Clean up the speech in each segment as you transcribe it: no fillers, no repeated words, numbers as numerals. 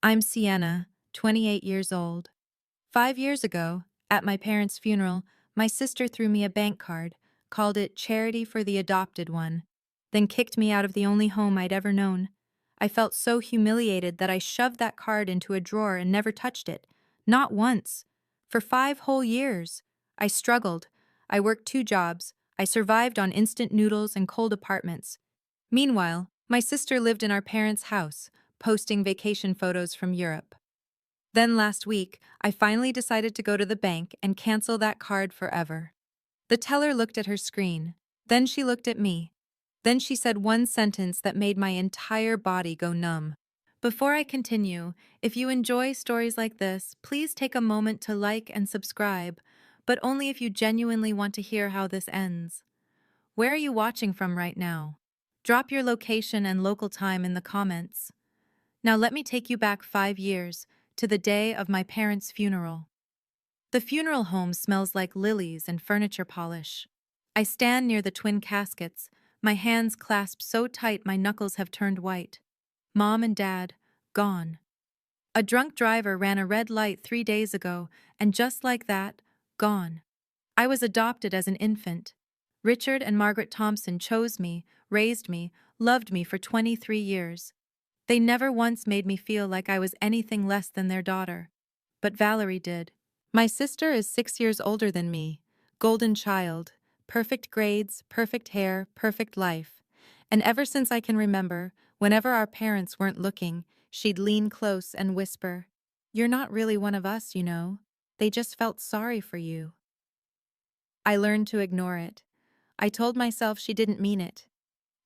I'm Sienna, 28 years old. 5 years ago, at my parents' funeral, my sister threw me a bank card, called it Charity for the Adopted One, then kicked me out of the only home I'd ever known. I felt so humiliated that I shoved that card into a drawer and never touched it. Not once. For 5 whole years. I struggled. I worked 2 jobs. I survived on instant noodles and cold apartments. Meanwhile, my sister lived in our parents' house, posting vacation photos from Europe. Then last week, I finally decided to go to the bank and cancel that card forever. The teller looked at her screen. Then she looked at me. Then she said one sentence that made my entire body go numb. Before I continue, if you enjoy stories like this, please take a moment to like and subscribe, but only if you genuinely want to hear how this ends. Where are you watching from right now? Drop your location and local time in the comments. Now let me take you back 5 years, to the day of my parents' funeral. The funeral home smells like lilies and furniture polish. I stand near the twin caskets, my hands clasped so tight my knuckles have turned white. Mom and Dad, gone. A drunk driver ran a red light 3 days ago, and just like that, gone. I was adopted as an infant. Richard and Margaret Thompson chose me, raised me, loved me for 23 years. They never once made me feel like I was anything less than their daughter. But Valerie did. My sister is 6 years older than me, golden child, perfect grades, perfect hair, perfect life. And ever since I can remember, whenever our parents weren't looking, she'd lean close and whisper, "You're not really one of us, you know. They just felt sorry for you." I learned to ignore it. I told myself she didn't mean it.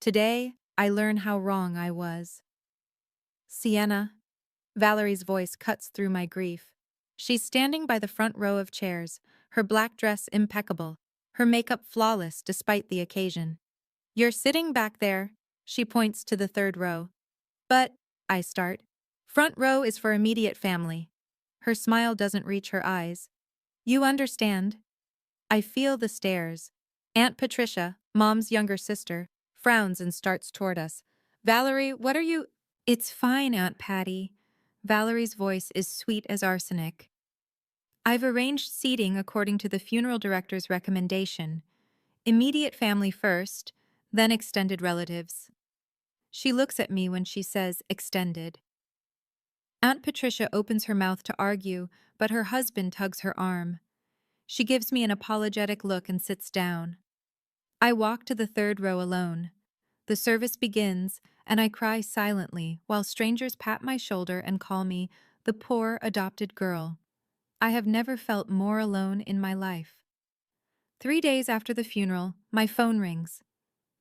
Today, I learn how wrong I was. Sienna. Valerie's voice cuts through my grief. She's standing by the front row of chairs, her black dress impeccable, her makeup flawless despite the occasion. "You're sitting back there," she points to the third row. "But," I start. "Front row is for immediate family." Her smile doesn't reach her eyes. "You understand." I feel the stares. Aunt Patricia, Mom's younger sister, frowns and starts toward us. "Valerie, what are you—" "It's fine, Aunt Patty." Valerie's voice is sweet as arsenic. "I've arranged seating according to the funeral director's recommendation. Immediate family first, then extended relatives." She looks at me when she says extended. Aunt Patricia opens her mouth to argue, but her husband tugs her arm. She gives me an apologetic look and sits down. I walk to the third row alone. The service begins, and I cry silently while strangers pat my shoulder and call me the poor adopted girl. I have never felt more alone in my life. 3 days after the funeral, my phone rings.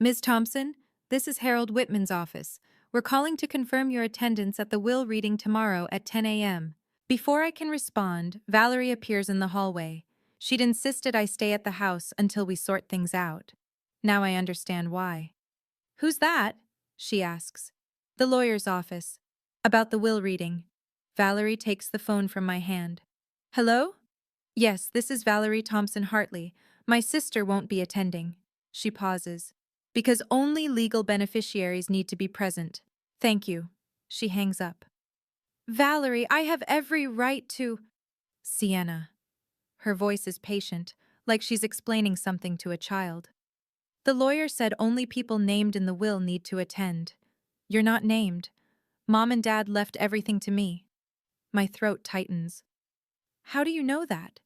"Ms. Thompson, this is Harold Whitman's office. We're calling to confirm your attendance at the will reading tomorrow at 10 a.m. Before I can respond, Valerie appears in the hallway. She'd insisted I stay at the house until we sort things out. Now I understand why. "Who's that?" she asks. "The lawyer's office. About the will reading." Valerie takes the phone from my hand. "Hello?" "Yes, this is Valerie Thompson Hartley. My sister won't be attending." She pauses. "Because only legal beneficiaries need to be present. Thank you." She hangs up. "Valerie, I have every right to—" "Sienna." Her voice is patient, like she's explaining something to a child. "The lawyer said only people named in the will need to attend. You're not named. Mom and Dad left everything to me." My throat tightens. "How do you know that?"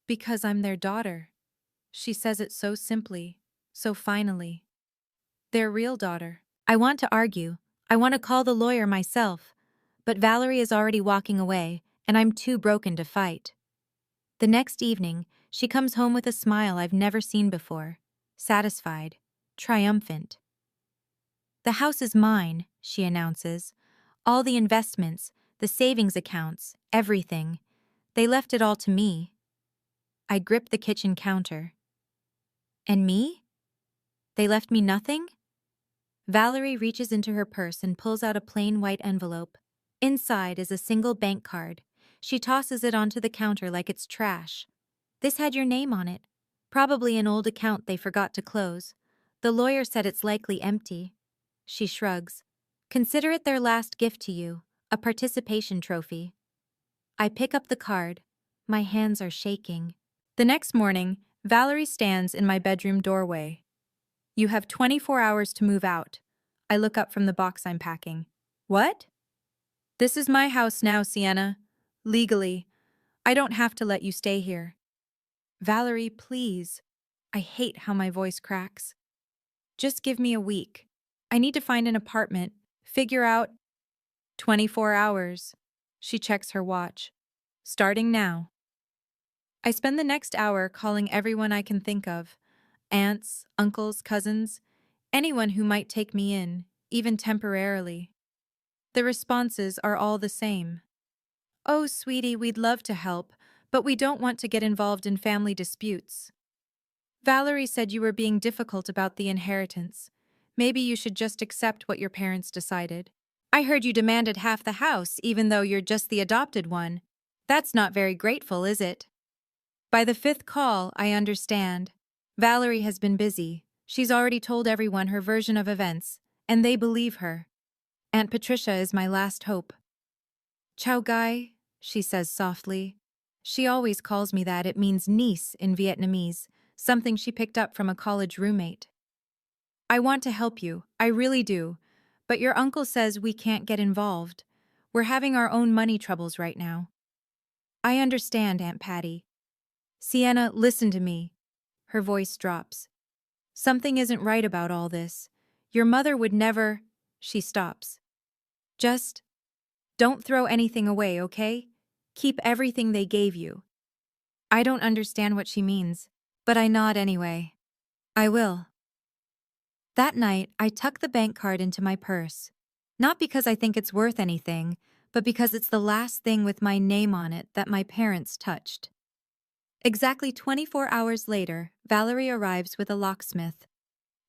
"Because I'm their daughter." She says it so simply, so finally. Their real daughter. I want to argue. I want to call the lawyer myself. But Valerie is already walking away, and I'm too broken to fight. The next evening, she comes home with a smile I've never seen before. Satisfied. Triumphant. "The house is mine," she announces. "All the investments, the savings accounts, everything. They left it all to me." I grip the kitchen counter. "And me? They left me nothing?" Valerie reaches into her purse and pulls out a plain white envelope. Inside is a single bank card. She tosses it onto the counter like it's trash. "This had your name on it. Probably an old account they forgot to close. The lawyer said it's likely empty." She shrugs. "Consider it their last gift to you. A participation trophy. I pick up the card. My hands are shaking. The next morning, Valerie stands in my bedroom doorway. You have 24 hours to move out. I look up from the box I'm packing. What? This is my house now, Sienna. Legally. I don't have to let you stay here. Valerie, please. I hate how my voice cracks. Just give me a week. I need to find an apartment, figure out 24 hours. She checks her watch. Starting now. I spend the next hour calling everyone I can think of. Aunts, uncles, cousins, anyone who might take me in, even temporarily. The responses are all the same. Oh, sweetie, we'd love to help, but we don't want to get involved in family disputes. Valerie said you were being difficult about the inheritance. Maybe you should just accept what your parents decided. I heard you demanded half the house, even though you're just the adopted one. That's not very grateful, is it? By the fifth call, I understand. Valerie has been busy. She's already told everyone her version of events, and they believe her. Aunt Patricia is my last hope. Chao Gai, she says softly. She always calls me that. It means niece in Vietnamese, something she picked up from a college roommate. I want to help you, I really do, but your uncle says we can't get involved. We're having our own money troubles right now. I understand, Aunt Patty. Sienna, listen to me. Her voice drops. Something isn't right about all this. Your mother would never… She stops. Just don't throw anything away, okay? Keep everything they gave you. I don't understand what she means, but I nod anyway. I will. That night, I tuck the bank card into my purse. Not because I think it's worth anything, but because it's the last thing with my name on it that my parents touched. Exactly 24 hours later, Valerie arrives with a locksmith.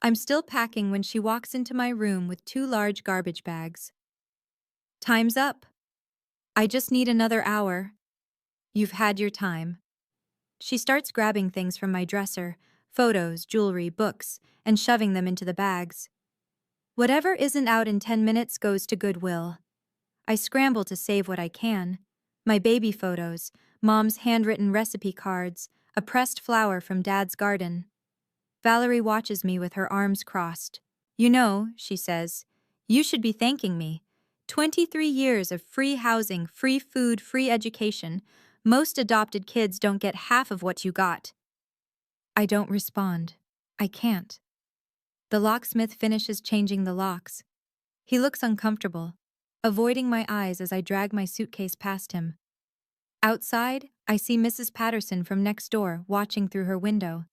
I'm still packing when she walks into my room with 2 large garbage bags. Time's up. I just need another hour. You've had your time. She starts grabbing things from my dresser, photos, jewelry, books, and shoving them into the bags. Whatever isn't out in 10 minutes goes to Goodwill. I scramble to save what I can. My baby photos, Mom's handwritten recipe cards, a pressed flower from Dad's garden. Valerie watches me with her arms crossed. You know, she says, you should be thanking me. 23 years of free housing, free food, free education. Most adopted kids don't get half of what you got. I don't respond. I can't. The locksmith finishes changing the locks. He looks uncomfortable, avoiding my eyes as I drag my suitcase past him. Outside, I see Mrs. Patterson from next door watching through her window.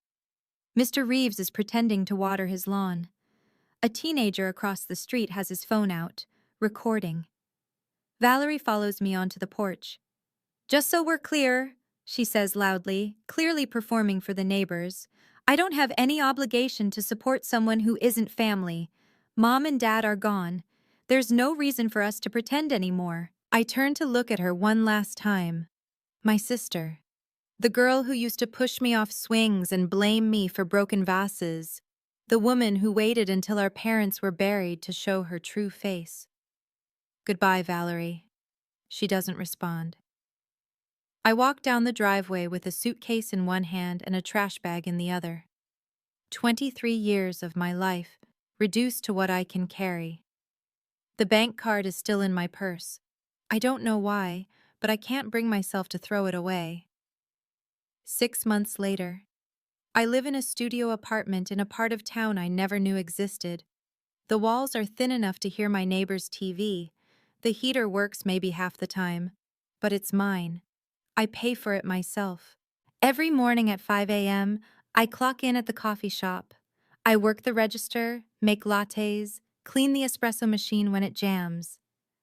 Mr. Reeves is pretending to water his lawn. A teenager across the street has his phone out, recording. Valerie follows me onto the porch. Just so we're clear, she says loudly, clearly performing for the neighbors, I don't have any obligation to support someone who isn't family. Mom and Dad are gone. There's no reason for us to pretend anymore. I turn to look at her one last time. My sister. The girl who used to push me off swings and blame me for broken vases. The woman who waited until our parents were buried to show her true face. Goodbye, Valerie. She doesn't respond. I walk down the driveway with a suitcase in one hand and a trash bag in the other. 23 years of my life, reduced to what I can carry. The bank card is still in my purse. I don't know why, but I can't bring myself to throw it away. 6 months later. I live in a studio apartment in a part of town I never knew existed. The walls are thin enough to hear my neighbor's TV. The heater works maybe half the time, but it's mine. I pay for it myself. Every morning at 5 a.m., I clock in at the coffee shop. I work the register, make lattes, clean the espresso machine when it jams.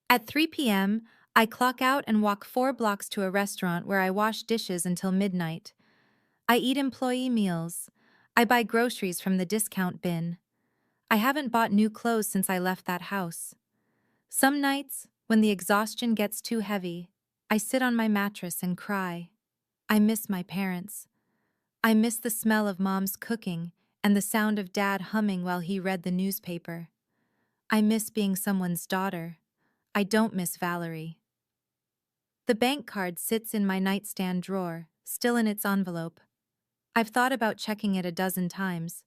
At 3 p.m., I clock out and walk 4 blocks to a restaurant where I wash dishes until midnight. I eat employee meals. I buy groceries from the discount bin. I haven't bought new clothes since I left that house. Some nights, when the exhaustion gets too heavy, I sit on my mattress and cry. I miss my parents. I miss the smell of Mom's cooking and the sound of Dad humming while he read the newspaper. I miss being someone's daughter. I don't miss Valerie. The bank card sits in my nightstand drawer, still in its envelope. I've thought about checking it a dozen times.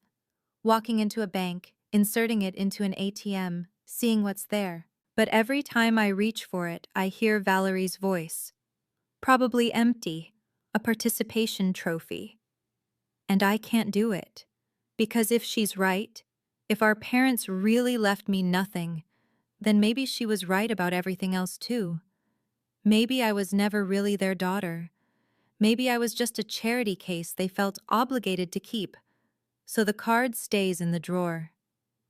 Walking into a bank, inserting it into an ATM, seeing what's there. But every time I reach for it, I hear Valerie's voice. Probably empty, a participation trophy. And I can't do it. Because if she's right, if our parents really left me nothing, then maybe she was right about everything else too. Maybe I was never really their daughter. Maybe I was just a charity case they felt obligated to keep. So the card stays in the drawer.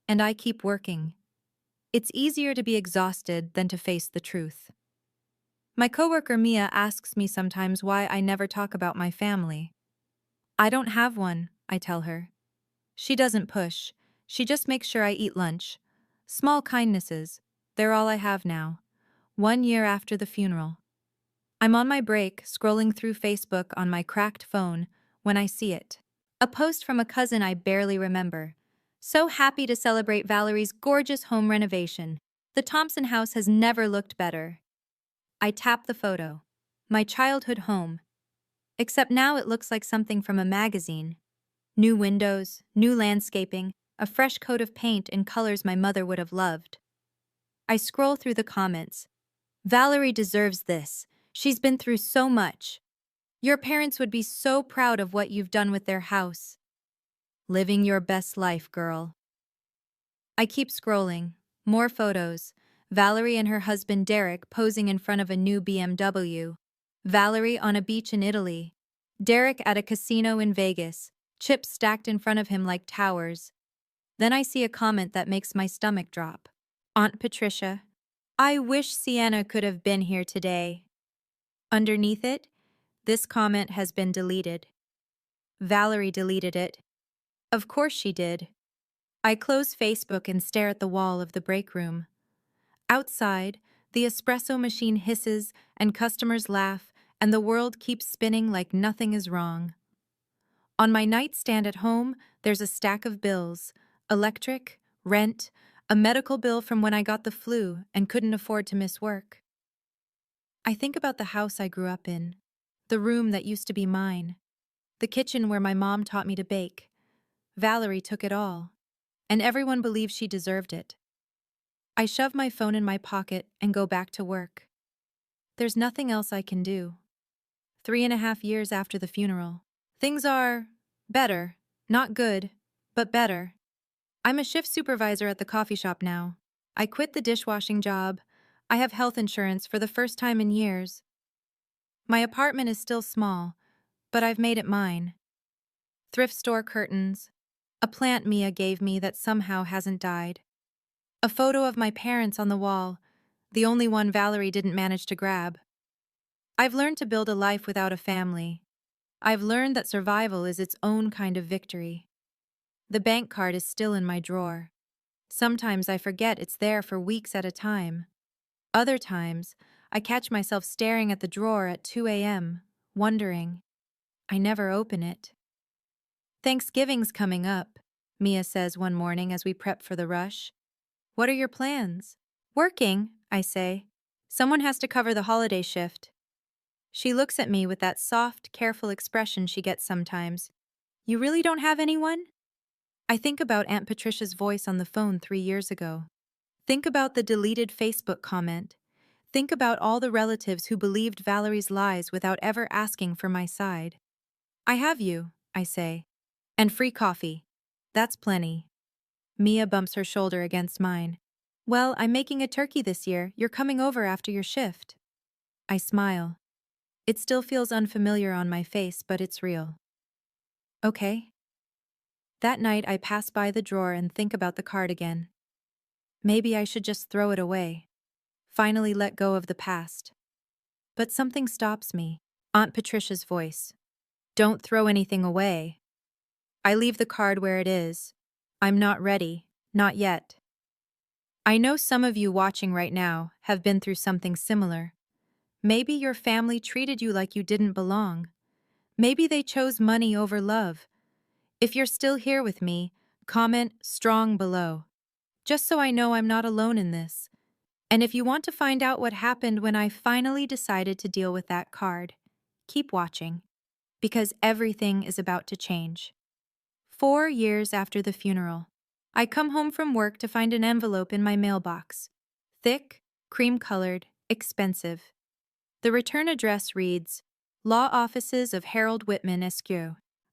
And I keep working. It's easier to be exhausted than to face the truth. My coworker Mia asks me sometimes why I never talk about my family. I don't have one, I tell her. She doesn't push. She just makes sure I eat lunch. Small kindnesses. They're all I have now. 1 year after the funeral. I'm on my break, scrolling through Facebook on my cracked phone, when I see it. A post from a cousin I barely remember. So happy to celebrate Valerie's gorgeous home renovation. The Thompson house has never looked better. I tap the photo. My childhood home. Except now it looks like something from a magazine. New windows, new landscaping, a fresh coat of paint in colors my mother would have loved. I scroll through the comments. Valerie deserves this. She's been through so much. Your parents would be so proud of what you've done with their house. Living your best life, girl. I keep scrolling. More photos. Valerie and her husband Derek posing in front of a new BMW. Valerie on a beach in Italy. Derek at a casino in Vegas. Chips stacked in front of him like towers. Then I see a comment that makes my stomach drop. Aunt Patricia. I wish Sienna could have been here today. Underneath it, this comment has been deleted. Valerie deleted it. Of course she did. I close Facebook and stare at the wall of the break room. Outside, the espresso machine hisses and customers laugh and the world keeps spinning like nothing is wrong. On my nightstand at home, there's a stack of bills: electric, rent, a medical bill from when I got the flu and couldn't afford to miss work. I think about the house I grew up in, the room that used to be mine, the kitchen where my mom taught me to bake. Valerie took it all, and everyone believed she deserved it. I shove my phone in my pocket and go back to work. There's nothing else I can do. 3.5 years after the funeral. Things are better, not good, but better. I'm a shift supervisor at the coffee shop now. I quit the dishwashing job. I have health insurance for the first time in years. My apartment is still small, but I've made it mine. Thrift store curtains. A plant Mia gave me that somehow hasn't died. A photo of my parents on the wall, the only one Valerie didn't manage to grab. I've learned to build a life without a family. I've learned that survival is its own kind of victory. The bank card is still in my drawer. Sometimes I forget it's there for weeks at a time. Other times, I catch myself staring at the drawer at 2 a.m., wondering. I never open it. Thanksgiving's coming up, Mia says one morning as we prep for the rush. What are your plans? Working, I say. Someone has to cover the holiday shift. She looks at me with that soft, careful expression she gets sometimes. You really don't have anyone? I think about Aunt Patricia's voice on the phone 3 years ago. Think about the deleted Facebook comment. Think about all the relatives who believed Valerie's lies without ever asking for my side. I have you, I say. And free coffee. That's plenty. Mia bumps her shoulder against mine. Well, I'm making a turkey this year. You're coming over after your shift. I smile. It still feels unfamiliar on my face, but it's real. Okay. That night, I pass by the drawer and think about the card again. Maybe I should just throw it away. Finally let go of the past. But something stops me. Aunt Patricia's voice. Don't throw anything away. I leave the card where it is. I'm not ready. Not yet. I know some of you watching right now have been through something similar. Maybe your family treated you like you didn't belong. Maybe they chose money over love. If you're still here with me, comment strong below. Just so I know I'm not alone in this. And if you want to find out what happened when I finally decided to deal with that card, keep watching, because everything is about to change. 4 years after the funeral, I come home from work to find an envelope in my mailbox. Thick, cream-colored, expensive. The return address reads, Law Offices of Harold Whitman, Esq.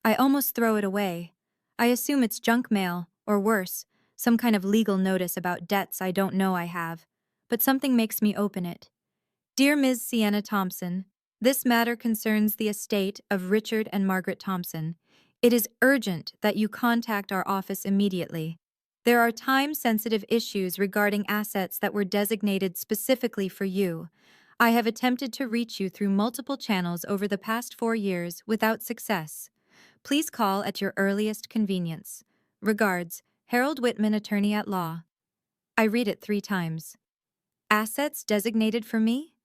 I almost throw it away. I assume it's junk mail, or worse, some kind of legal notice about debts I don't know I have. But something makes me open it. Dear Ms. Sienna Thompson, this matter concerns the estate of Richard and Margaret Thompson. It is urgent that you contact our office immediately. There are time-sensitive issues regarding assets that were designated specifically for you. I have attempted to reach you through multiple channels over the past 4 years without success. Please call at your earliest convenience. Regards, Harold Whitman, Attorney at Law. I read it 3 times. Assets designated for me?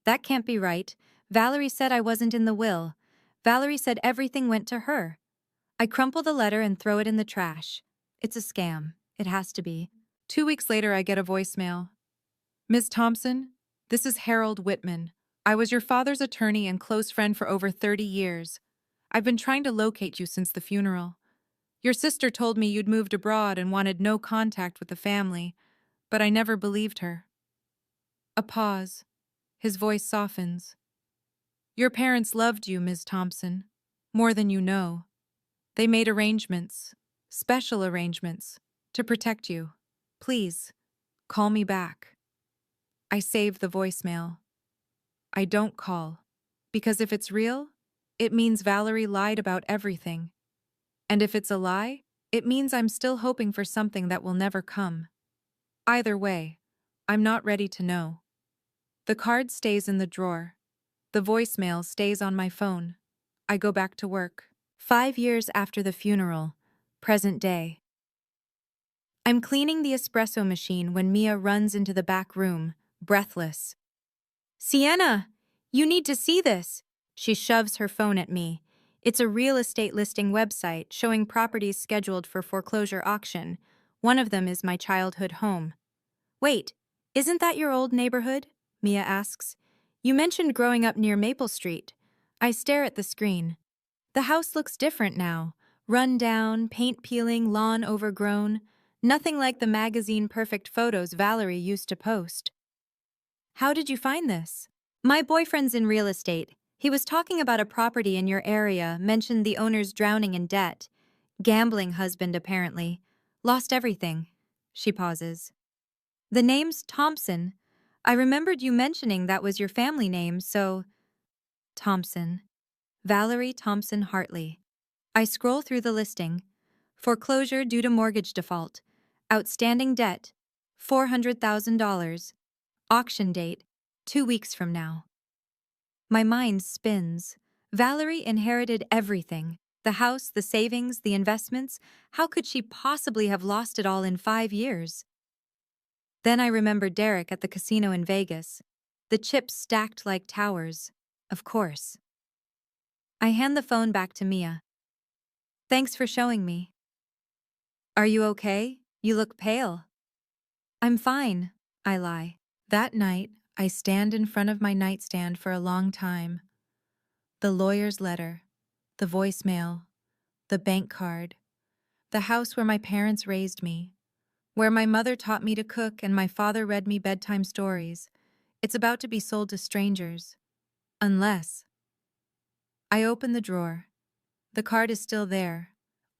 That can't be right. Valerie said I wasn't in the will. Valerie said everything went to her. I crumple the letter and throw it in the trash. It's a scam. It has to be. 2 weeks later, I get a voicemail. Ms. Thompson, this is Harold Whitman. I was your father's attorney and close friend for over 30 years. I've been trying to locate you since the funeral. Your sister told me you'd moved abroad and wanted no contact with the family, but I never believed her. A pause. His voice softens. Your parents loved you, Ms. Thompson, more than you know. They made arrangements, special arrangements, to protect you. Please, call me back. I save the voicemail. I don't call, because if it's real, it means Valerie lied about everything. And if it's a lie, it means I'm still hoping for something that will never come. Either way, I'm not ready to know. The card stays in the drawer. The voicemail stays on my phone. I go back to work. 5 years after the funeral, present day. I'm cleaning the espresso machine when Mia runs into the back room, breathless. Sienna, you need to see this. She shoves her phone at me. It's a real estate listing website showing properties scheduled for foreclosure auction. One of them is my childhood home. Wait, isn't that your old neighborhood? Mia asks. You mentioned growing up near Maple Street. I stare at the screen. The house looks different now. Run down, paint peeling, lawn overgrown. Nothing like the magazine perfect photos Valerie used to post. How did you find this? My boyfriend's in real estate. He was talking about a property in your area, mentioned the owner's drowning in debt. Gambling husband, apparently. Lost everything. She pauses. The name's Thompson. I remembered you mentioning that was your family name, so... Thompson. Valerie Thompson Hartley. I scroll through the listing. Foreclosure due to mortgage default. Outstanding debt, $400,000. Auction date, 2 weeks from now. My mind spins. Valerie inherited everything. The house, the savings, the investments. How could she possibly have lost it all in 5 years? Then I remember Derek at the casino in Vegas. The chips stacked like towers. Of course. I hand the phone back to Mia. Thanks for showing me. Are you okay? You look pale. I'm fine, I lie. That night, I stand in front of my nightstand for a long time. The lawyer's letter, the voicemail, the bank card, the house where my parents raised me, where my mother taught me to cook and my father read me bedtime stories. It's about to be sold to strangers. Unless. I open the drawer. The card is still there,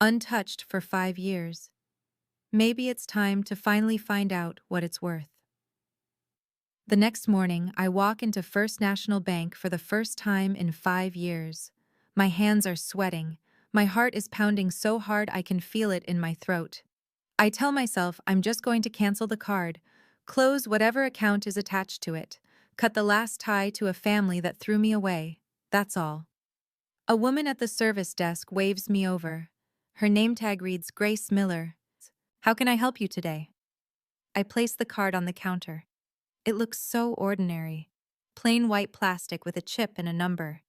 untouched for 5 years. Maybe it's time to finally find out what it's worth. The next morning, I walk into First National Bank for the first time in 5 years. My hands are sweating. My heart is pounding so hard I can feel it in my throat. I tell myself I'm just going to cancel the card, close whatever account is attached to it, cut the last tie to a family that threw me away. That's all. A woman at the service desk waves me over. Her name tag reads Grace Miller. How can I help you today? I place the card on the counter. It looks so ordinary. Plain white plastic with a chip and a number.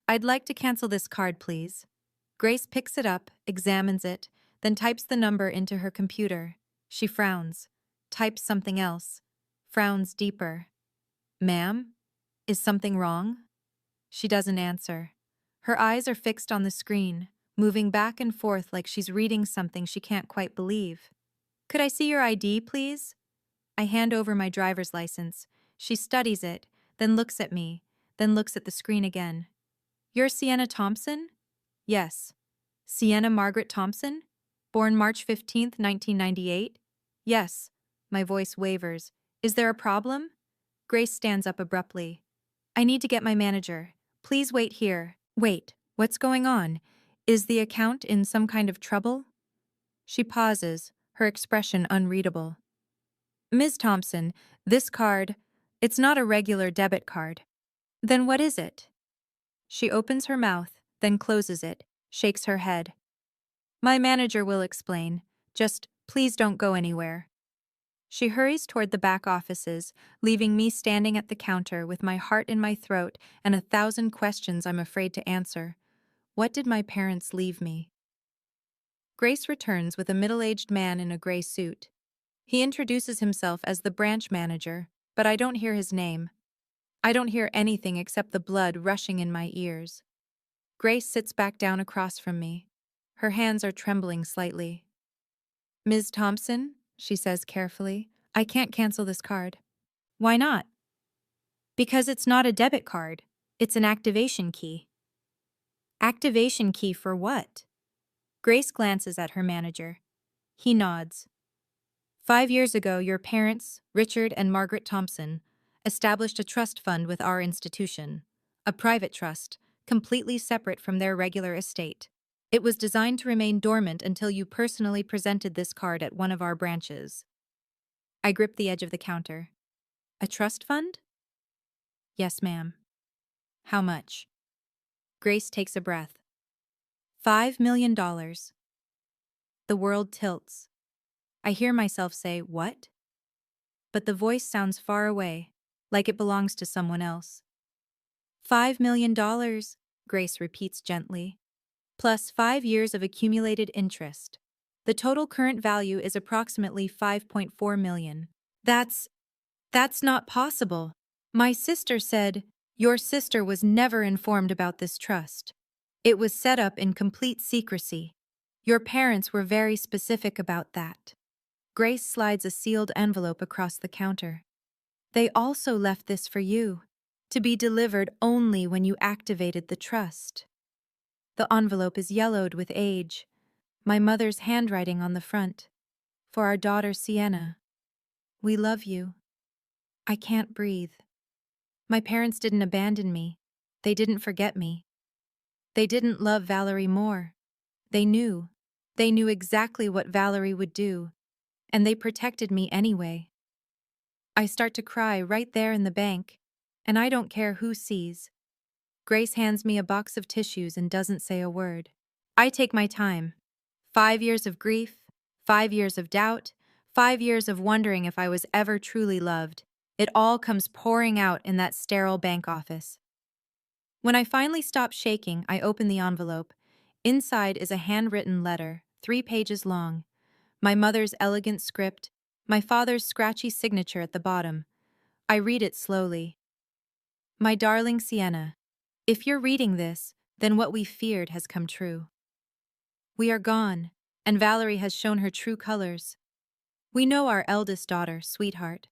I'd like to cancel this card, please. Grace picks it up, examines it, then types the number into her computer. She frowns, types something else. frowns deeper. Ma'am? Is something wrong? She doesn't answer. Her eyes are fixed on the screen, moving back and forth like she's reading something she can't quite believe. Could I see your ID, please? I hand over my driver's license. She studies it, then looks at me, then looks at the screen again. You're Sienna Thompson? Yes. Sienna Margaret Thompson? Born March 15th, 1998? Yes. My voice wavers. Is there a problem? Grace stands up abruptly. I need to get my manager. Please wait here. Wait, what's going on? Is the account in some kind of trouble? She pauses, her expression unreadable. Ms. Thompson, this card, it's not a regular debit card. Then what is it? She opens her mouth, then closes it, shakes her head. My manager will explain. Just please don't go anywhere. She hurries toward the back offices, leaving me standing at the counter with my heart in my throat and 1,000 questions I'm afraid to answer. What did my parents leave me? Grace returns with a middle-aged man in a gray suit. He introduces himself as the branch manager, but I don't hear his name. I don't hear anything except the blood rushing in my ears. Grace sits back down across from me. Her hands are trembling slightly. Ms. Thompson, she says carefully, I can't cancel this card. Why not? Because it's not a debit card. It's an activation key. Activation key for what? Grace glances at her manager. He nods. 5 years ago, your parents, Richard and Margaret Thompson, established a trust fund with our institution, a private trust, completely separate from their regular estate. It was designed to remain dormant until you personally presented this card at one of our branches. I grip the edge of the counter. A trust fund? Yes, ma'am. How much? Grace takes a breath. $5 million. The world tilts. I hear myself say, what? But the voice sounds far away, like it belongs to someone else. $5 million, Grace repeats gently, plus 5 years of accumulated interest. The total current value is approximately $5.4 million. That's not possible. My sister said, your sister was never informed about this trust. It was set up in complete secrecy. Your parents were very specific about that. Grace slides a sealed envelope across the counter. They also left this for you, to be delivered only when you activated the trust. The envelope is yellowed with age, my mother's handwriting on the front. For our daughter Sienna. We love you. I can't breathe. My parents didn't abandon me. They didn't forget me. They didn't love Valerie more. They knew. They knew exactly what Valerie would do, and they protected me anyway. I start to cry right there in the bank, and I don't care who sees. Grace hands me a box of tissues and doesn't say a word. I take my time. 5 years of grief, 5 years of doubt, 5 years of wondering if I was ever truly loved. It all comes pouring out in that sterile bank office. When I finally stop shaking, I open the envelope. Inside is a handwritten letter, 3 pages long. My mother's elegant script, my father's scratchy signature at the bottom. I read it slowly. My darling Sienna, if you're reading this, then what we feared has come true. We are gone, and Valerie has shown her true colors. We know our eldest daughter, sweetheart.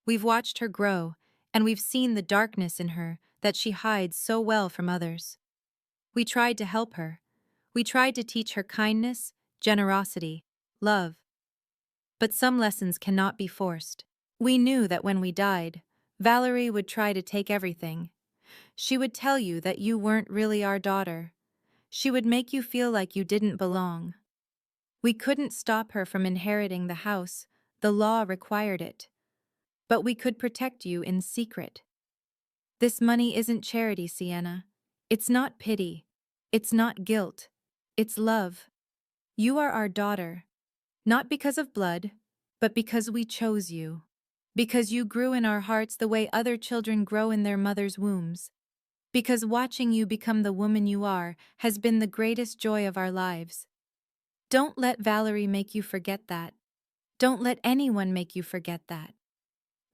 We've watched her grow, and we've seen the darkness in her that she hides so well from others. We tried to help her. We tried to teach her kindness, generosity, love. But some lessons cannot be forced. We knew that when we died, Valerie would try to take everything. She would tell you that you weren't really our daughter. She would make you feel like you didn't belong. We couldn't stop her from inheriting the house. The law required it. But we could protect you in secret. This money isn't charity, Sienna. It's not pity. It's not guilt. It's love. You are our daughter, not because of blood, but because we chose you. Because you grew in our hearts the way other children grow in their mother's wombs. Because watching you become the woman you are has been the greatest joy of our lives. Don't let Valerie make you forget that. Don't let anyone make you forget that.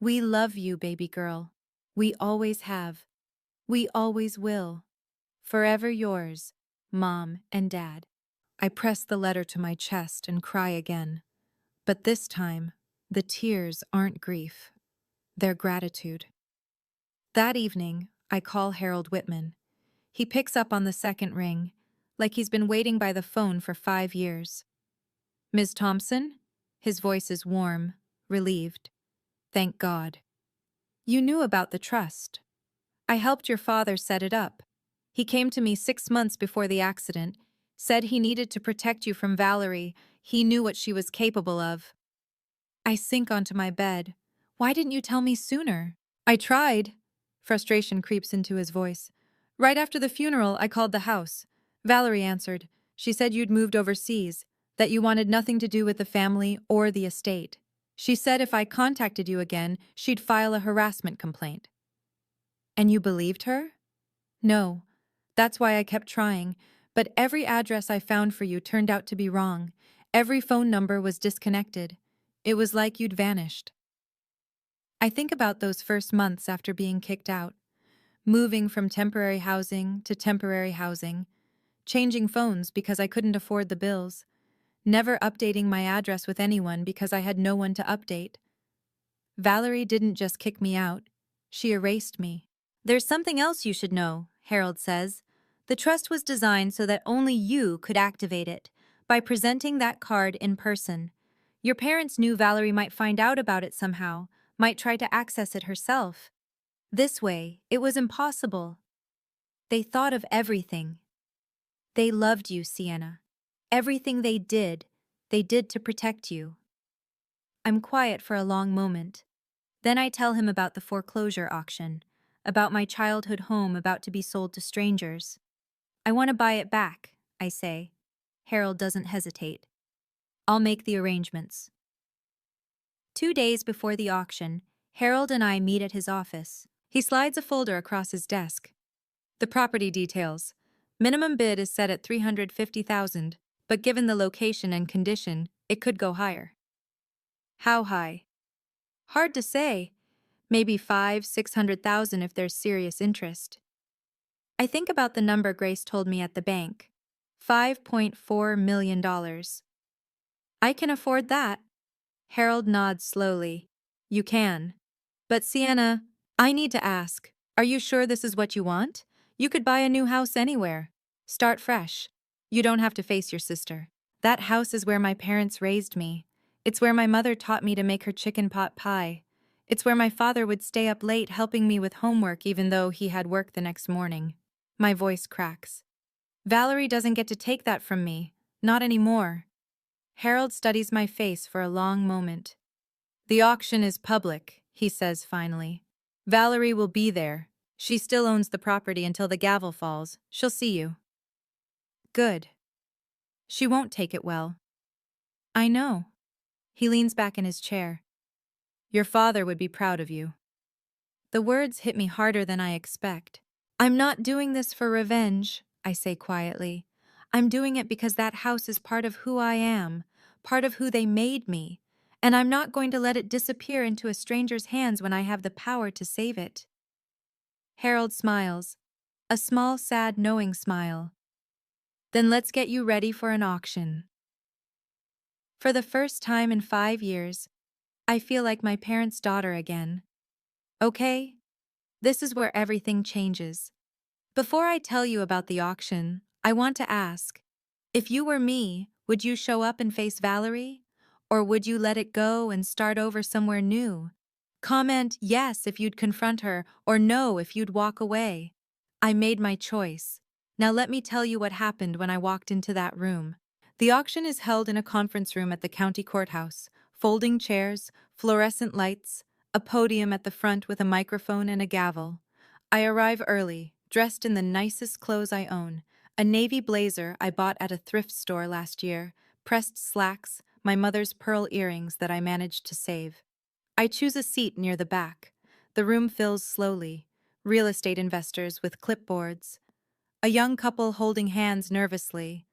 We love you, baby girl. We always have. We always will. Forever yours, Mom and Dad. I press the letter to my chest and cry again. But this time, the tears aren't grief. They're gratitude. That evening, I call Harold Whitman. He picks up on the second ring, like he's been waiting by the phone for 5 years. Ms. Thompson? His voice is warm, relieved. Thank God. You knew about the trust. I helped your father set it up. He came to me 6 months before the accident, said he needed to protect you from Valerie. He knew what she was capable of. I sink onto my bed. Why didn't you tell me sooner? I tried. Frustration creeps into his voice. Right after the funeral, I called the house. Valerie answered. She said you'd moved overseas, that you wanted nothing to do with the family or the estate. She said if I contacted you again, she'd file a harassment complaint. And you believed her? No. That's why I kept trying, but every address I found for you turned out to be wrong. Every phone number was disconnected. It was like you'd vanished. I think about those first months after being kicked out, moving from temporary housing to temporary housing, changing phones because I couldn't afford the bills, never updating my address with anyone because I had no one to update. Valerie didn't just kick me out, she erased me. There's something else you should know, Harold says. The trust was designed so that only you could activate it, by presenting that card in person. Your parents knew Valerie might find out about it somehow, might try to access it herself. This way, it was impossible. They thought of everything. They loved you, Sienna. Everything they did to protect you. I'm quiet for a long moment. Then I tell him about the foreclosure auction, about my childhood home about to be sold to strangers. I want to buy it back, I say. Harold doesn't hesitate. I'll make the arrangements. 2 days before the auction, Harold and I meet at his office. He slides a folder across his desk. The property details. Minimum bid is set at $350,000, but given the location and condition, it could go higher. How high? Hard to say. Maybe 500,000–600,000 if there's serious interest. I think about the number Grace told me at the bank. $5.4 million. I can afford that. Harold nods slowly. You can. But Sienna, I need to ask, are you sure this is what you want? You could buy a new house anywhere. Start fresh. You don't have to face your sister. That house is where my parents raised me. It's where my mother taught me to make her chicken pot pie. It's where my father would stay up late helping me with homework even though he had work the next morning. My voice cracks. Valerie doesn't get to take that from me. Not anymore. Harold studies my face for a long moment. The auction is public, he says finally. Valerie will be there. She still owns the property until the gavel falls. She'll see you. Good. She won't take it well. I know. He leans back in his chair. Your father would be proud of you. The words hit me harder than I expect. I'm not doing this for revenge, I say quietly. I'm doing it because that house is part of who I am, part of who they made me, and I'm not going to let it disappear into a stranger's hands when I have the power to save it. Harold smiles, a small, sad, knowing smile. Then let's get you ready for an auction. For the first time in 5 years, I feel like my parents' daughter again. Okay? This is where everything changes. Before I tell you about the auction, I want to ask, if you were me, would you show up and face Valerie? Or would you let it go and start over somewhere new? Comment yes if you'd confront her, or no if you'd walk away. I made my choice. Now let me tell you what happened when I walked into that room. The auction is held in a conference room at the county courthouse. Folding chairs, fluorescent lights, a podium at the front with a microphone and a gavel. I arrive early, dressed in the nicest clothes I own. A navy blazer I bought at a thrift store last year, pressed slacks, my mother's pearl earrings that I managed to save. I choose a seat near the back. The room fills slowly. Real estate investors with clipboards. A young couple holding hands nervously.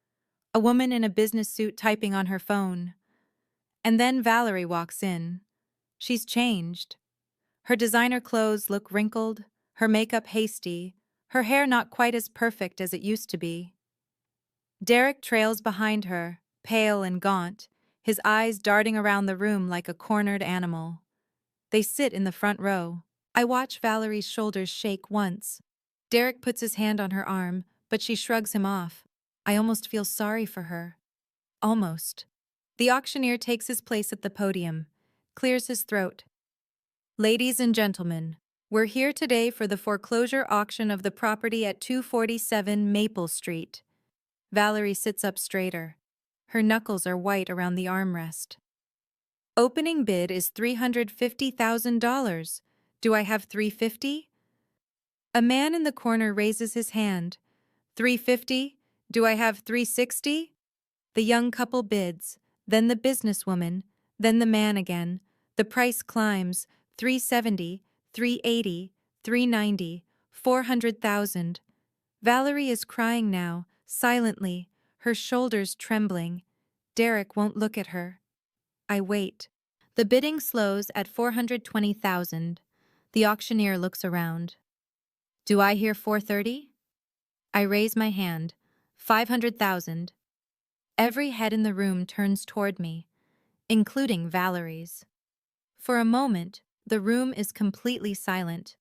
A woman in a business suit typing on her phone. And then Valerie walks in. She's changed. Her designer clothes look wrinkled, her makeup hasty, her hair not quite as perfect as it used to be. Derek trails behind her, pale and gaunt, his eyes darting around the room like a cornered animal. They sit in the front row. I watch Valerie's shoulders shake once. Derek puts his hand on her arm, but she shrugs him off. I almost feel sorry for her. Almost. The auctioneer takes his place at the podium, clears his throat. Ladies and gentlemen, we're here today for the foreclosure auction of the property at 247 Maple Street. Valerie sits up straighter. Her knuckles are white around the armrest. Opening bid is $350,000. Do I have $350? A man in the corner raises his hand. $350? Do I have $360? The young couple bids, then the businesswoman, then the man again. The price climbs. $370, $380, $390, $400,000. Valerie is crying now, silently, her shoulders trembling. Derek won't look at her. I wait. The bidding slows at $420,000. The auctioneer looks around. Do I hear $430? I raise my hand. $500,000. Every head in the room turns toward me, including Valerie's. For a moment, the room is completely silent.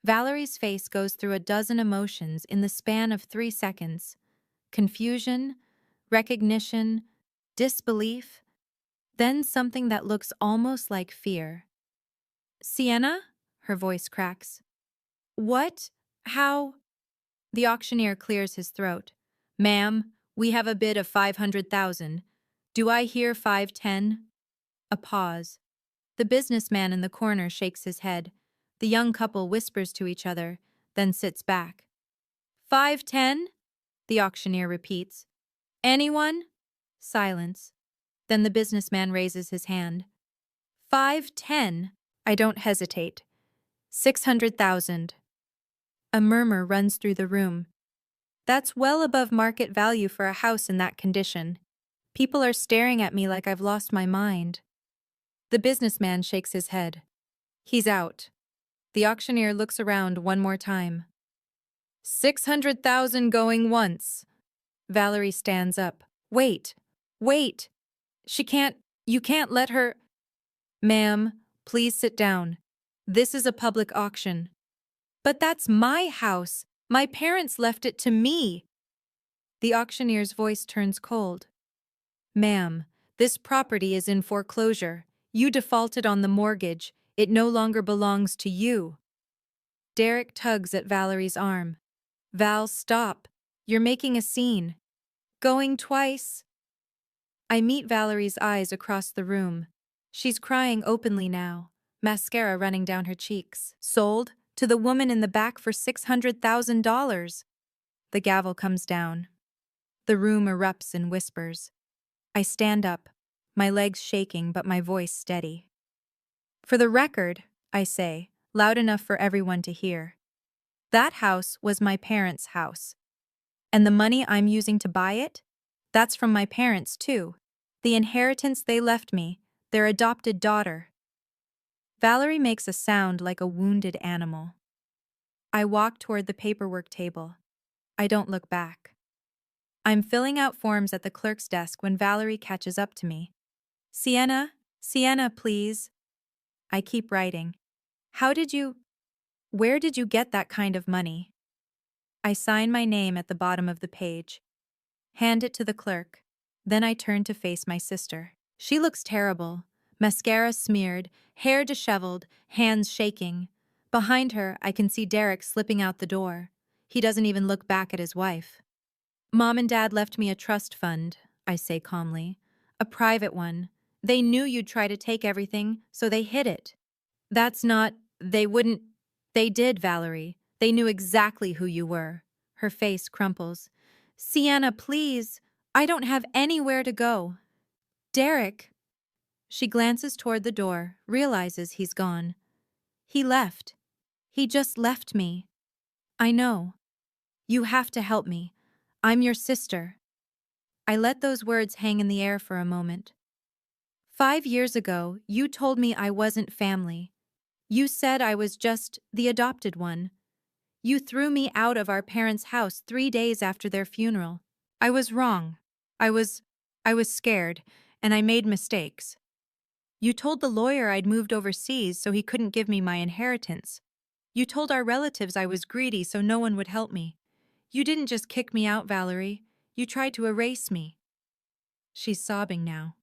Valerie's face goes through a dozen emotions in the span of 3 seconds. Confusion, recognition, disbelief, then something that looks almost like fear. Sienna? Her voice cracks. What? How? The auctioneer clears his throat. Ma'am, we have a bid of $500,000. Do I hear $510? A pause. The businessman in the corner shakes his head. The young couple whispers to each other, then sits back. $510? The auctioneer repeats. Anyone? Silence. Then the businessman raises his hand. $510? I don't hesitate. $600,000. A murmur runs through the room. That's well above market value for a house in that condition. People are staring at me like I've lost my mind. The businessman shakes his head. He's out. The auctioneer looks around one more time. $600,000 going once. Valerie stands up. Wait. Wait. You can't let her. Ma'am, please sit down. This is a public auction. But that's my house. My parents left it to me. The auctioneer's voice turns cold. Ma'am, this property is in foreclosure. You defaulted on the mortgage. It no longer belongs to you. Derek tugs at Valerie's arm. Val, stop. You're making a scene. Going twice. I meet Valerie's eyes across the room. She's crying openly now, mascara running down her cheeks. Sold to the woman in the back for $600,000. The gavel comes down. The room erupts in whispers. I stand up, my legs shaking but my voice steady. For the record, I say, loud enough for everyone to hear. That house was my parents' house. And the money I'm using to buy it? That's from my parents, too. The inheritance they left me, their adopted daughter. Valerie makes a sound like a wounded animal. I walk toward the paperwork table. I don't look back. I'm filling out forms at the clerk's desk when Valerie catches up to me. Sienna, please. I keep writing. Where did you get that kind of money? I sign my name at the bottom of the page. Hand it to the clerk. Then I turn to face my sister. She looks terrible. Mascara smeared, hair disheveled, hands shaking. Behind her, I can see Derek slipping out the door. He doesn't even look back at his wife. Mom and Dad left me a trust fund, I say calmly. A private one. They knew you'd try to take everything, so they hid it. They did, Valerie. They knew exactly who you were. Her face crumples. Sienna, please. I don't have anywhere to go. Derek. She glances toward the door, realizes he's gone. He left. He just left me. I know. You have to help me. I'm your sister. I let those words hang in the air for a moment. 5 years ago, you told me I wasn't family. You said I was just the adopted one. You threw me out of our parents' house 3 days after their funeral. I was wrong. I was... I was scared, and I made mistakes. You told the lawyer I'd moved overseas so he couldn't give me my inheritance. You told our relatives I was greedy so no one would help me. You didn't just kick me out, Valerie. You tried to erase me. She's sobbing now.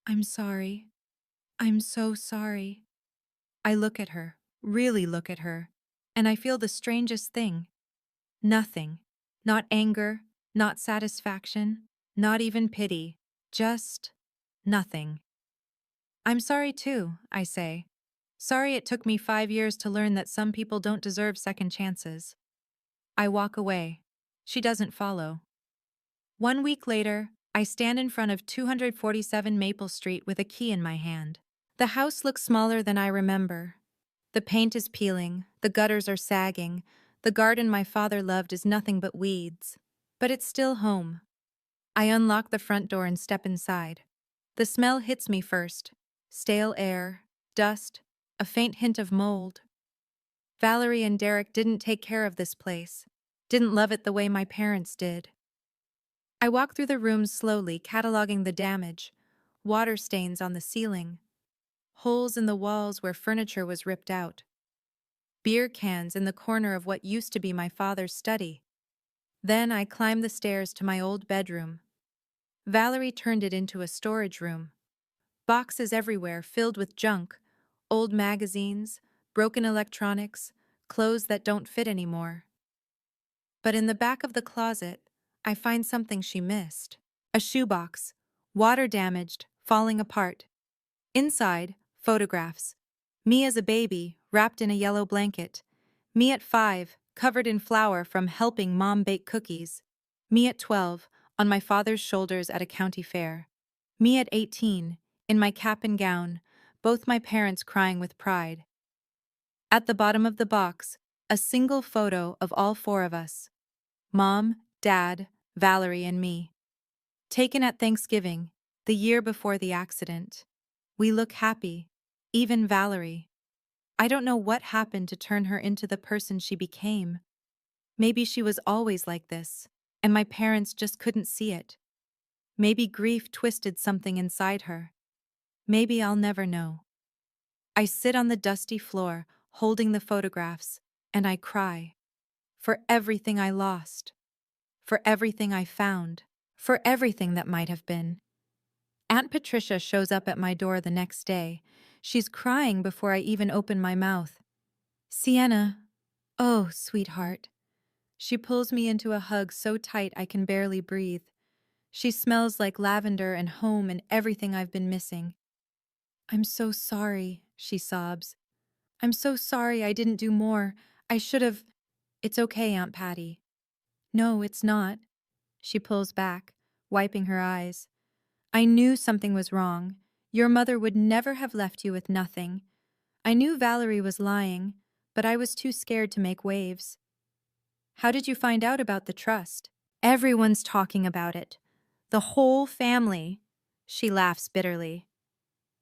I'm sorry. I'm so sorry. I look at her, really look at her, and I feel the strangest thing. Nothing. Not anger, not satisfaction, not even pity. Just nothing. I'm sorry too, I say. Sorry it took me 5 years to learn that some people don't deserve second chances. I walk away. She doesn't follow. 1 week later, I stand in front of 247 Maple Street with a key in my hand. The house looks smaller than I remember. The paint is peeling, the gutters are sagging, the garden my father loved is nothing but weeds. But it's still home. I unlock the front door and step inside. The smell hits me first. Stale air, dust, a faint hint of mold. Valerie and Derek didn't take care of this place, didn't love it the way my parents did. I walk through the rooms slowly, cataloging the damage. Water stains on the ceiling. Holes in the walls where furniture was ripped out. Beer cans in the corner of what used to be my father's study. Then I climb the stairs to my old bedroom. Valerie turned it into a storage room. Boxes everywhere filled with junk, old magazines, broken electronics, clothes that don't fit anymore. But in the back of the closet, I find something she missed. A shoebox, water-damaged, falling apart. Inside, photographs. Me as a baby, wrapped in a yellow blanket. Me at 5, covered in flour from helping Mom bake cookies. Me at 12, on my father's shoulders at a county fair. Me at 18, in my cap and gown, both my parents crying with pride. At the bottom of the box, a single photo of all 4 of us. Mom, Dad, Valerie, and me. Taken at Thanksgiving, the year before the accident. We look happy, even Valerie. I don't know what happened to turn her into the person she became. Maybe she was always like this, and my parents just couldn't see it. Maybe grief twisted something inside her. Maybe I'll never know. I sit on the dusty floor, holding the photographs, and I cry. For everything I lost. For everything I found. For everything that might have been. Aunt Patricia shows up at my door the next day. She's crying before I even open my mouth. Sienna, oh, sweetheart. She pulls me into a hug so tight I can barely breathe. She smells like lavender and home and everything I've been missing. I'm so sorry, she sobs. I'm so sorry I didn't do more. I should have... It's okay, Aunt Patty. No, it's not. She pulls back, wiping her eyes. I knew something was wrong. Your mother would never have left you with nothing. I knew Valerie was lying, but I was too scared to make waves. How did you find out about the trust? Everyone's talking about it. The whole family. She laughs bitterly.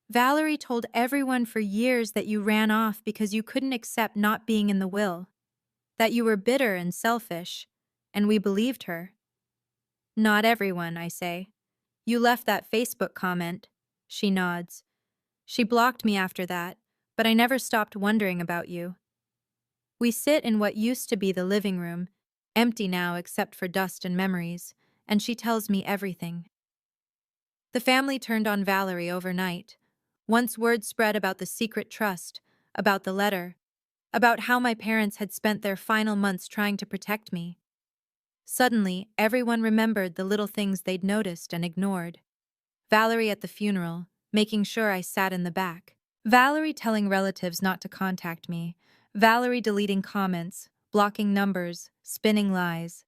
Valerie told everyone for years that you ran off because you couldn't accept not being in the will. That you were bitter and selfish, and we believed her. Not everyone, I say. You left that Facebook comment. She nods. She blocked me after that, but I never stopped wondering about you. We sit in what used to be the living room, empty now except for dust and memories, and she tells me everything. The family turned on Valerie overnight. Once word spread about the secret trust, about the letter, about how my parents had spent their final months trying to protect me. Suddenly, everyone remembered the little things they'd noticed and ignored. Valerie at the funeral, making sure I sat in the back. Valerie telling relatives not to contact me. Valerie deleting comments, blocking numbers, spinning lies.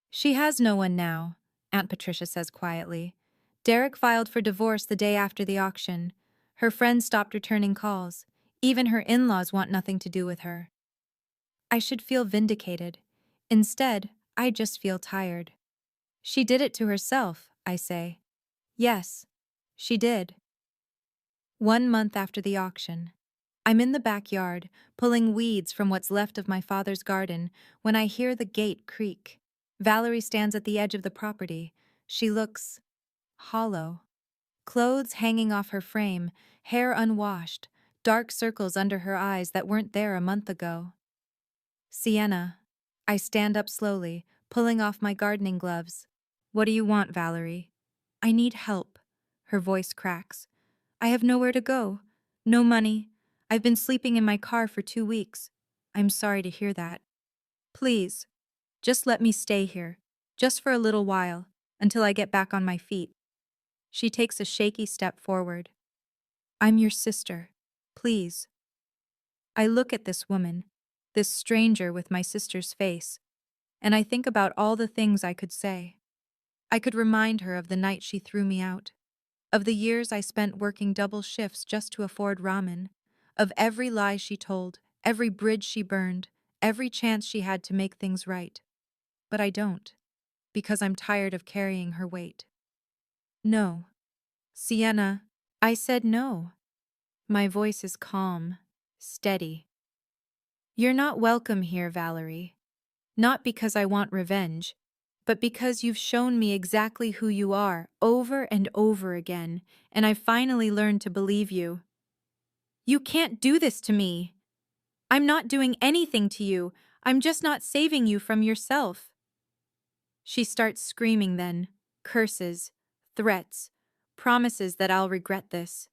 She has no one now, Aunt Patricia says quietly. Derek filed for divorce the day after the auction. Her friends stopped returning calls. Even her in-laws want nothing to do with her. I should feel vindicated. Instead, I just feel tired. She did it to herself, I say. Yes, she did. 1 month after the auction. I'm in the backyard, pulling weeds from what's left of my father's garden, when I hear the gate creak. Valerie stands at the edge of the property. She looks hollow. Clothes hanging off her frame, hair unwashed, dark circles under her eyes that weren't there a month ago. Sienna. I stand up slowly, pulling off my gardening gloves. What do you want, Valerie? I need help. Her voice cracks. I have nowhere to go. No money. I've been sleeping in my car for 2 weeks. I'm sorry to hear that. Please, just let me stay here. Just for a little while, until I get back on my feet. She takes a shaky step forward. I'm your sister. Please. I look at this woman, this stranger with my sister's face, and I think about all the things I could say. I could remind her of the night she threw me out, of the years I spent working double shifts just to afford ramen, of every lie she told, every bridge she burned, every chance she had to make things right. But I don't, because I'm tired of carrying her weight. No. Sienna, I said no. My voice is calm, steady. You're not welcome here, Valerie. Not because I want revenge, but because you've shown me exactly who you are over and over again, and I've finally learned to believe you. You can't do this to me. I'm not doing anything to you. I'm just not saving you from yourself. She starts screaming then, curses, threats, promises that I'll regret this.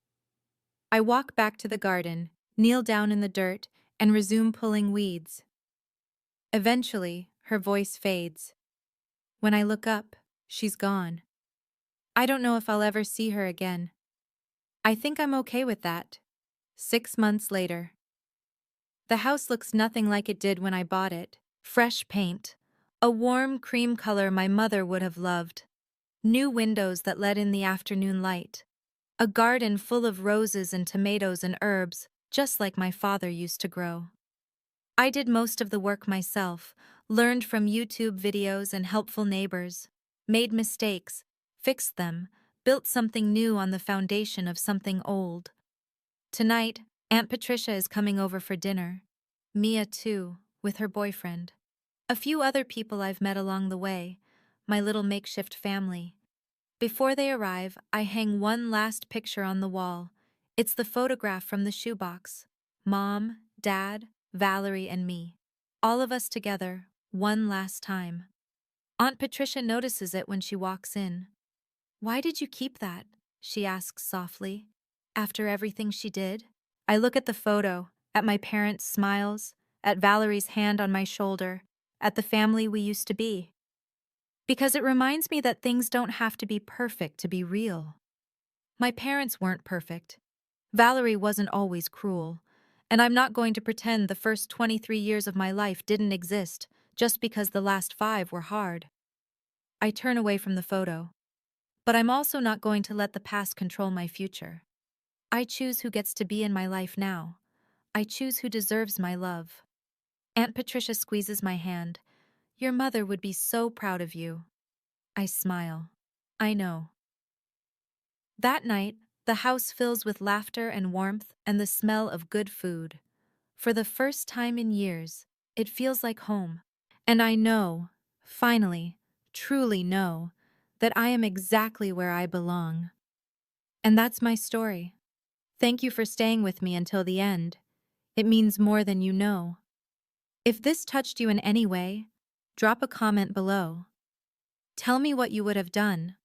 I walk back to the garden, kneel down in the dirt, and resume pulling weeds. Eventually, her voice fades. When I look up, she's gone. I don't know if I'll ever see her again. I think I'm okay with that. 6 months later. The house looks nothing like it did when I bought it. Fresh paint. A warm cream color my mother would have loved. New windows that let in the afternoon light. A garden full of roses and tomatoes and herbs, just like my father used to grow. I did most of the work myself, learned from YouTube videos and helpful neighbors, made mistakes, fixed them, built something new on the foundation of something old. Tonight, Aunt Patricia is coming over for dinner. Mia, too, with her boyfriend. A few other people I've met along the way, my little makeshift family. Before they arrive, I hang one last picture on the wall. It's the photograph from the shoebox. Mom, Dad, Valerie, and me. All of us together, one last time. Aunt Patricia notices it when she walks in. Why did you keep that? She asks softly. After everything she did? I look at the photo, at my parents' smiles, at Valerie's hand on my shoulder, at the family we used to be. Because it reminds me that things don't have to be perfect to be real. My parents weren't perfect. Valerie wasn't always cruel, and I'm not going to pretend the first 23 years of my life didn't exist just because the last 5 were hard. I turn away from the photo. But I'm also not going to let the past control my future. I choose who gets to be in my life now. I choose who deserves my love. Aunt Patricia squeezes my hand. Your mother would be so proud of you. I smile. I know. That night, the house fills with laughter and warmth and the smell of good food. For the first time in years, it feels like home. And I know, finally, truly know, that I am exactly where I belong. And that's my story. Thank you for staying with me until the end. It means more than you know. If this touched you in any way, drop a comment below. Tell me what you would have done.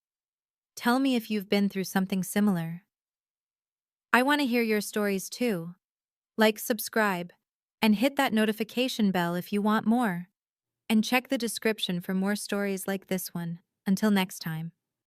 Tell me if you've been through something similar. I want to hear your stories too. Like, subscribe, and hit that notification bell if you want more. And check the description for more stories like this one. Until next time.